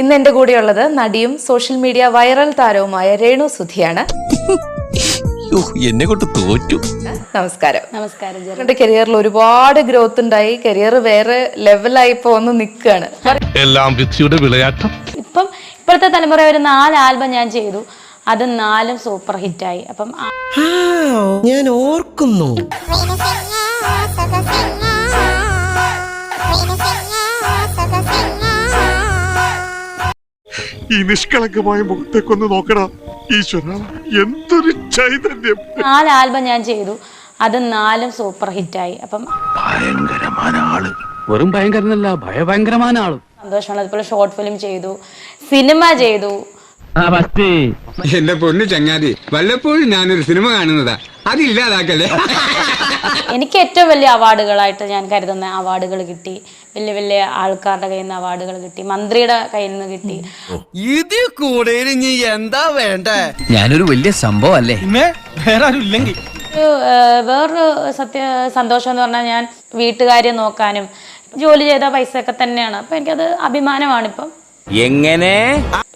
ഇന്ന് എൻ്റെ കൂടെയുള്ളത് നടിയും സോഷ്യൽ മീഡിയ വൈറൽ താരവുമായ രേണു സുധിയാണ്. എന്നെ കൊണ്ട് തോറ്റു. നമസ്കാരം. നമസ്കാരം. എന്റെ കരിയറിൽ ഒരുപാട് ഗ്രോത്ത് ഉണ്ടായി. കരിയർ വേറെ ലെവലായി ഇപ്പൊ വന്ന് നിൽക്കുകയാണ്. എല്ലാം വിധിയുടെ വിളയാട്ടം. ഇപ്പോഴത്തെ തലമുറ ഒരു 4 ആൽബം ഞാൻ ചെയ്തു. അത് 4 സൂപ്പർ ഹിറ്റായി. അപ്പം ഞാൻ ഓർക്കുന്നു. ഈ നിഷ്കളങ്കമായ മുഖത്തേക്കൊന്ന് നോക്കണം ഈശ്വര, എന്തൊരു ചൈതന്യം. 4 ആൽബം ഞാൻ ചെയ്തു. അത് 4 സൂപ്പർ ഹിറ്റായി. അപ്പം ഭയങ്കരമായ ആള്. വെറും ഭയങ്കരനല്ല, ഭയങ്കരമായ ആള്. സന്തോഷമാണ്. അതുപോലെ ഷോർട്ട് ഫിലിം ചെയ്തു, സിനിമ ചെയ്തു. എന്റെ പൊന്നു ചങ്ങാതി, വല്ലപ്പോഴും ഞാനൊരു സിനിമ കാണുന്നതാ, അതില്ലാതാക്കല്ലേ. എനിക്ക് ഏറ്റവും വലിയ അവാർഡുകളായിട്ട് ഞാൻ കരുതുന്ന അവാർഡുകൾ കിട്ടി. വലിയ വലിയ ആൾക്കാരുടെ കയ്യിൽ നിന്ന് അവാർഡുകൾ കിട്ടി, മന്ത്രിയുടെ കയ്യിൽ നിന്ന് കിട്ടി. ഇത് കൂടെ ഇനി എന്താ വേണ്ട? ഞാനൊരു വലിയ സംഭവം അല്ലേ? വേറൊരു സന്തോഷം എന്ന് പറഞ്ഞാൽ ഞാൻ വീട്ടുകാരെ നോക്കാനും ജോലി ചെയ്ത പൈസ ഒക്കെ തന്നെയാണ്. അപ്പൊ എനിക്കത് അഭിമാനമാണിപ്പം. എങ്ങനെ?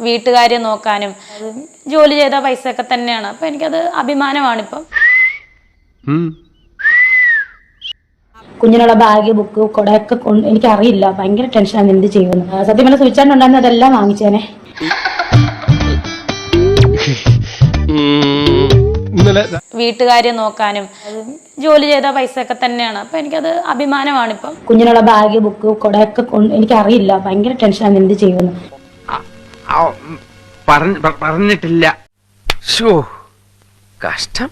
വീട്ടുകാരെ നോക്കാനും ജോലി ചെയ്ത പൈസ ഒക്കെ തന്നെയാണ്. അപ്പൊ എനിക്കത് അഭിമാനമാണിപ്പം. കുഞ്ഞിനുള്ള ബാഗ്, ബുക്ക്, കൊടയൊക്കെ എനിക്കറിയില്ല. ഭയങ്കര ടെൻഷനാണ് എന്ത് ചെയ്യുമെന്ന്. സത്യം പറഞ്ഞാൽ സ്വിച്ചാണ്ടുണ്ടായിരുന്നു അതെല്ലാം വാങ്ങിച്ചേനെ. വീട്ടുകാരെ നോക്കാനും ജോലി ചെയ്ത പൈസ ഒക്കെ തന്നെയാണ്. അപ്പൊ എനിക്കത് അഭിമാനമാണിപ്പം. കുഞ്ഞിനുള്ള ബാഗ്, ബുക്ക്, കൊടയൊക്കെ എനിക്കറിയില്ല. ഭയങ്കര ടെൻഷനാണ് എന്ത് ചെയ്യുമെന്ന്. പറഞ്ഞിട്ടില്ല. കഷ്ടം.